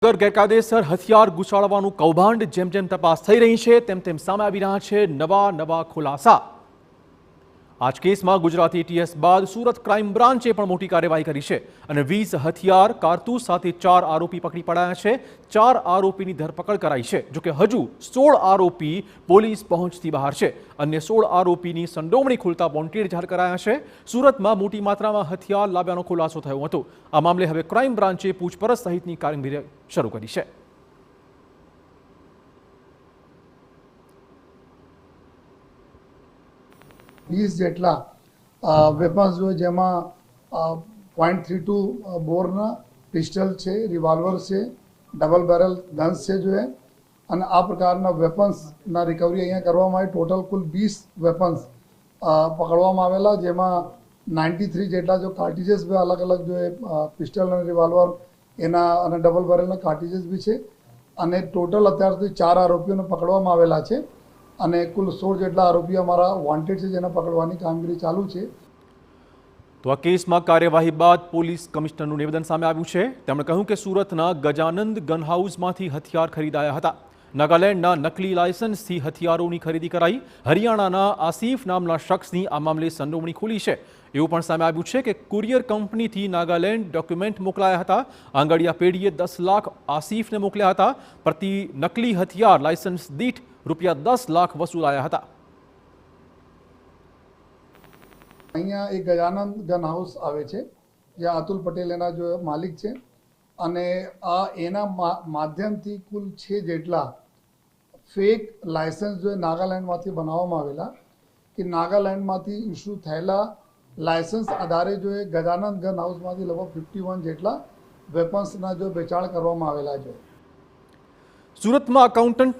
ગેરકાયદેસર હથિયાર ઘુસાડવાનું કૌભાંડ જેમ જેમ તપાસ થઈ રહી છે તેમ તેમ સામે આવી રહ્યા છે નવા ખુલાસા। આ જ કેસમાં ગુજરાત એટીએસ બાદ સુરત ક્રાઇમ બ્રાન્ચે પણ મોટી કાર્યવાહી કરી છે અને 20 હથિયાર કારતૂસ સાથે 4 આરોપી પકડી પડાયા છે। 4 આરોપીની ધરપકડ કરાઈ છે। જો કે હજુ 16 આરોપી પોલીસ પહોંચથી બહાર છે। અન્ય 16 આરોપીની સંડોવણી ખુલતા વોન્ટેડ જાહેર કરાયા છે। સુરતમાં મોટી માત્રામાં હથિયાર લાવ્યાનો ખુલાસો થયો હતો। આ મામલે હવે ક્રાઇમ બ્રાન્ચે પૂછપરછ સહિતની કામગીરી શરૂ કરી છે। 20 જેટલા વેપન્સ जो જેમાં .32 બોરના પિસ્ટલ છે, રિવોલ્વર છે, ડબલ બેરલ ગન્સ છે जो है અને આ પ્રકારના વેપન્સના રિકવરી અહીંયા કરવામાં આવી। ટોટલ કુલ 20 વેપન્સ પકડવામાં આવેલા, જેમાં 93 જેટલા जो કાર્ટિजेस भी अलग अलग जो है પિસ્ટલ અને રિવોલ્વર એના અને ડબલ બેરલના કાર્ટિजेस भी છે અને ટોટલ અત્યાર સુધી 4 આરોપીઓને પકડવામાં આવેલા છે અને કુલ 16 જેટલા આરોપીઓ અમારા વોન્ટેડ છે જેને પકડવાની કામગીરી ચાલુ છે। તો આ કેસમાં કાર્યવાહી બાદ પોલીસ કમિશનરનું નિવેદન સામે આવ્યું છે। તેમણે કહ્યું કે સુરતના ગજાનંદ ગન હાઉસમાંથી હથિયાર ખરીદાયા હતા। નાગાલેન્ડના નકલી લાયસન્સથી હથિયારોની ખરીદી કરાઈ। હરિયાણાના આસિફ નામના શખ્સની આ મામલે સંડોવણી ખુલી છે। એવું પણ સામે આવ્યું છે કે કુરિયર કંપનીથી નાગાલેન્ડ ડોક્યુમેન્ટ મોકલાયા હતા। આંગડિયા પેઢીએ 10 લાખ આસિફને મોકલ્યા હતા। પ્રતિ નકલી હથિયાર લાયસન્સ દીઠ રૂપિયા 10 લાખ વસૂલાયા હતા। અહીંયા એક ગજાનંદ ગન હાઉસ આવે છે જ્યાં અતુલ પટેલ એના જો માલિક છે અને આ એના માધ્યમથી કુલ 6 જેટલા ફેક લાયસન્સ જો નાગાલેન્ડમાંથી બનાવવામાં આવેલા કે નાગાલેન્ડમાંથી ઇસ્યુ થયેલા લાયસન્સ આધારે જો ગજાનંદ ગન હાઉસમાંથી લગભગ 51 જેટલા વેપન્સના જો વેચાણ કરવામાં આવેલા છે। સુરતમાં અકાઉન્ટન્ટ